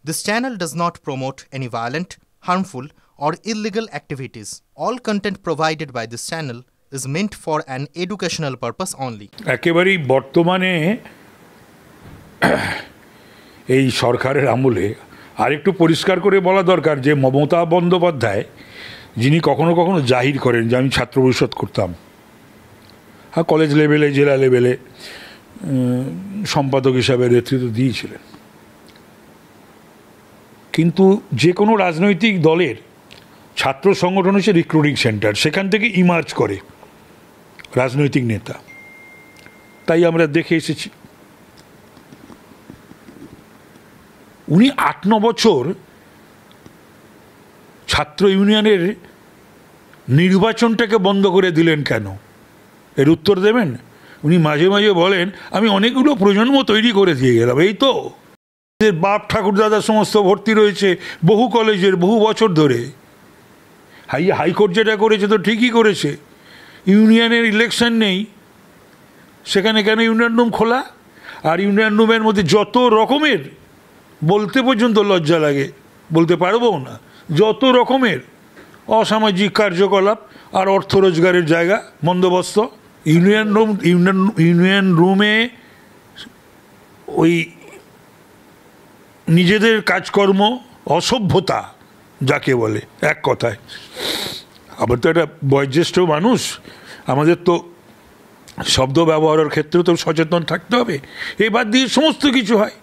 This channel does not promote any violent, harmful, or illegal activities. All content provided by this channel is meant for an educational purpose only. একেবারেই বর্তমানে এই সরকারের আমলে আরেকটু পরিষ্কার করে বলা দরকার যে মমতা বন্দ্যোপাধ্যায় যিনি কখনো কখনো জাহির করেন যে আমি ছাত্র পরিষদ করতাম, হ্যাঁ কলেজ লেভেলে জেলা লেভেলে সম্পাদক হিসাবে নেতৃত্ব দিয়েছিলেন, কিন্তু যে কোনো রাজনৈতিক দলের ছাত্র সংগঠন হচ্ছে রিক্রুটিং সেন্টার, সেখান থেকে ইমার্জ করে রাজনৈতিক নেতা। তাই আমরা দেখে এসেছি উনি ৮-৯ বছর ছাত্র ইউনিয়নের নির্বাচনটাকে বন্ধ করে দিলেন কেন, এর উত্তর দেবেন? উনি মাঝে মাঝে বলেন আমি অনেকগুলো প্রজন্ম তৈরি করে দিয়ে গেলাম। এই তো বাপ ঠাকুর দাদা সমস্ত ভর্তি রয়েছে বহু কলেজের বহু বছর ধরে। হাইকোর্ট যেটা করেছে তো ঠিকই করেছে, ইউনিয়নের ইলেকশন নেই সেখানে কেন ইউনিয়ন রুম খোলা? আর ইউনিয়ন রুমের মধ্যে যত রকমের, বলতে পর্যন্ত লজ্জা লাগে, বলতে পারবো না, যত রকমের অসামাজিক কার্যকলাপ আর অর্থ রোজগারের জায়গা বন্দোবস্ত। ইউনিয়ন রুমে ওই নিজেদের কাজকর্ম, অসভ্যতা যাকে বলে এক কথায়। আবার তো একটা বয়োজ্যেষ্ঠ মানুষ, আমাদের তো শব্দ ব্যবহারের ক্ষেত্রে তো সচেতন থাকতে হবে। এ বাদ দিয়ে সমস্ত কিছু হয়।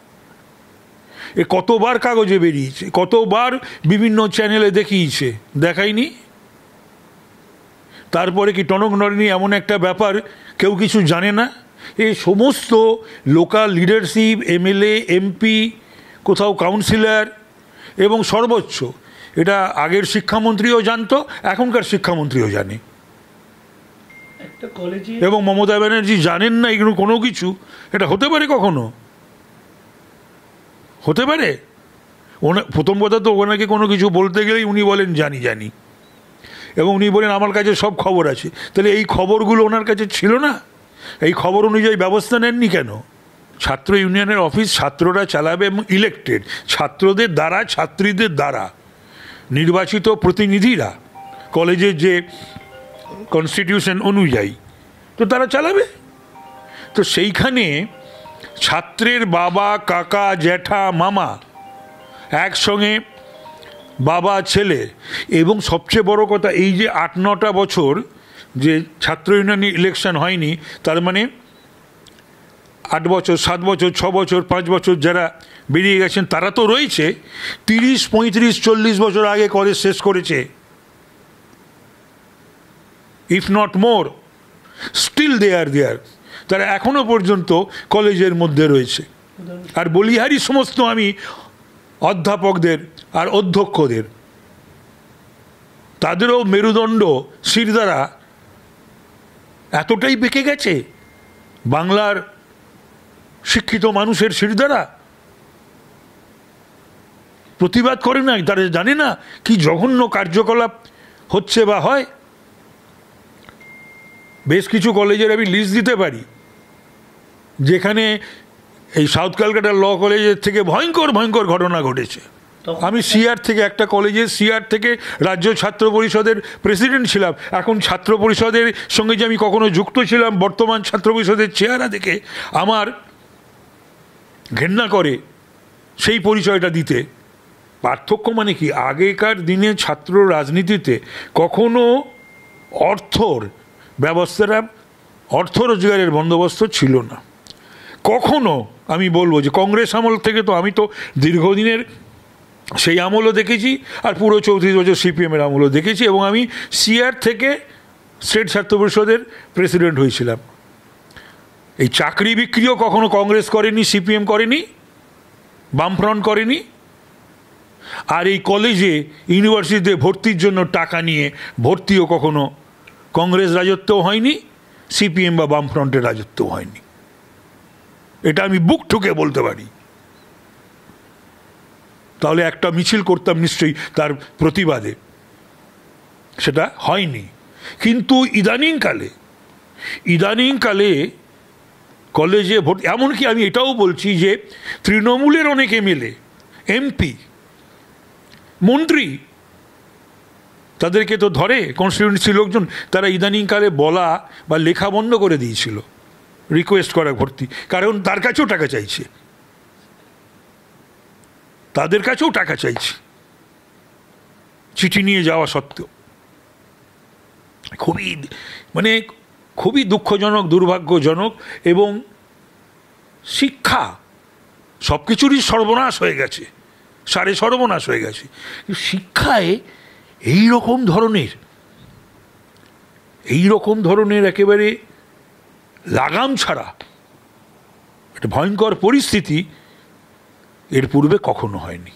এ কতবার কাগজে বেরিয়েছে, কতবার বিভিন্ন চ্যানেলে দেখিয়েছে, দেখায়নি? তারপরে কি টনক নড়েনি এমন একটা ব্যাপার কেউ কিছু জানে না? এই সমস্ত লোকাল লিডারশিপ, এমএলএ, এমপি, কোথাও কাউন্সিলর এবং সর্বোচ্চ এটা আগের শিক্ষামন্ত্রীও জানতো, এখনকার শিক্ষামন্ত্রীও জানে, এবং মমতা ব্যানার্জি জানেন না এগুলো কোনো কিছু? এটা হতে পারে? কখনো হতে পারে? প্রথম কথা তো ওনাকে কোনো কিছু বলতে গেলেই উনি বলেন জানি জানি, এবং উনি বলেন আমার কাছে সব খবর আছে। তাহলে এই খবরগুলো ওনার কাছে ছিল না? এই খবর অনুযায়ী ব্যবস্থা নেননি কেন? ছাত্র ইউনিয়নের অফিস ছাত্ররা চালাবে এবং ইলেক্টেড ছাত্রদের দ্বারা, ছাত্রীদের দ্বারা নির্বাচিত প্রতিনিধিরা কলেজের যে কনস্টিটিউশন অনুযায়ী তো তারা চালাবে। তো সেইখানে ছাত্রের বাবা, কাকা, জ্যাঠা, মামা একসঙ্গে, বাবা, ছেলে, এবং সবচেয়ে বড় কথা এই যে ৮-৯টা বছর যে ছাত্র ইউনিয়নের ইলেকশন হয়নি, তার মানে ৮ বছর, ৭ বছর, ৬ বছর, ৫ বছর যারা বেরিয়ে গেছেন তারা তো রয়েছে ৩০, ৩৫, ৪০ বছর আগে কলেজ শেষ করেছে, if not more, still they are there, তারা এখনো পর্যন্ত কলেজের মধ্যে রয়েছে। আর বলিহারি সমস্ত আমি অধ্যাপকদের আর অধ্যক্ষদের, তাদেরও মেরুদণ্ড, শিরদাঁড়া এতটাই বেঁকে গেছে, বাংলার শিক্ষিত মানুষের শিরদাঁড়া প্রতিবাদ করে না, তারা জানে না কি জঘন্য কার্যকলাপ হচ্ছে বা হয়। বেশ কিছু কলেজের আমি লিস্ট দিতে পারি যেখানে এই সাউথ ক্যালকাটা ল কলেজের থেকে ভয়ঙ্কর ভয়ঙ্কর ঘটনা ঘটেছে। আমি সিআর থেকে, একটা কলেজের সিআর থেকে রাজ্য ছাত্র পরিষদের প্রেসিডেন্ট ছিলাম। এখন ছাত্র পরিষদের সঙ্গে যে আমি কখনো যুক্ত ছিলাম, বর্তমান ছাত্র পরিষদের চেহারা দেখে আমার ঘেন্না করে সেই পরিচয়টা দিতে। পার্থক্য মানে কি, আগেকার দিনে ছাত্র রাজনীতিতে কখনো অর্থর ব্যবস্থাটা, অর্থ রোজগারের বন্দোবস্ত ছিল না কখনো। আমি বলবো যে কংগ্রেস আমল থেকে, তো আমি তো দীর্ঘদিনের সেই আমলও দেখেছি, আর পুরো 34 বছর সিপিএমের আমলও দেখেছি, এবং আমি সিআর থেকে স্টেট ছাত্র পরিষদের প্রেসিডেন্ট হয়েছিলাম। এই চাকরি বিক্রিও কখনো কংগ্রেস করেনি, সিপিএম করেনি, বামফ্রন্ট করেনি। আর এই কলেজে, ইউনিভার্সিটিতে ভর্তির জন্য টাকা নিয়ে ভর্তিও কখনো কংগ্রেস রাজত্বও হয়নি, সিপিএম বা বামফ্রন্টের রাজত্বও হয়নি। এটা আমি বুক ঠুকে বলতে পারি। তাহলে একটা মিছিল করতাম নিশ্চয়ই তার প্রতিবাদে, সেটা হয়নি। কিন্তু ইদানিংকালে কলেজে ভর্তি, এমনকি আমি এটাও বলছি যে তৃণমূলের অনেক এমএলএ এমপি, মন্ত্রী, তাদেরকে তো ধরে কনস্টিটিউয়েন্সি লোকজন, তারা ইদানিংকালে বলা বা লেখা বন্ধ করে দিয়েছিল, রিকোয়েস্ট করা ভর্তি, কারণ তার কাছেও টাকা চাইছে, তাদের কাছেও টাকা চাইছে চিঠি নিয়ে যাওয়া সত্ত্বেও। খুবই দুঃখজনক, দুর্ভাগ্যজনক। এবং শিক্ষা সব কিছুরই সর্বনাশ হয়ে গেছে, সারে সর্বনাশ হয়ে গেছে। শিক্ষায় এই রকম ধরনের একেবারে লাগাম ছাড়া একটা ভয়ঙ্কর পরিস্থিতি এর পূর্বে কখনো হয়নি।